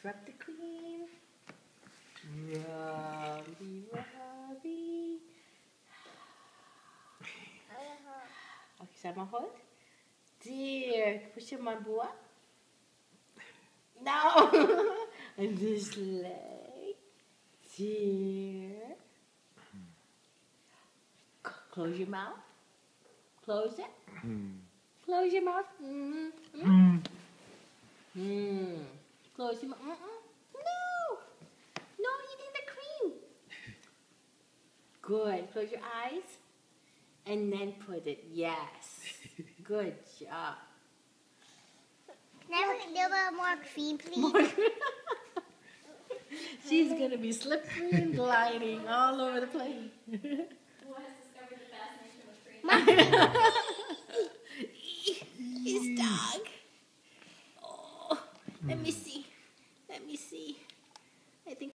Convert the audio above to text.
rub the cream. Rubby, rubby. Okay, sama hold. Dear, push your mouth up. No. And this leg. Dear. Close your mouth. Close it. Close your mouth. Close your mouth. No. No, eating the cream. Good. Close your eyes. And then put it. Yes. Good job. Can I have a little more cream, please? More. She's going to be slippery and gliding all over the place. Who has discovered the fascination with cream? His dog. Oh, let me see. Let me see. I think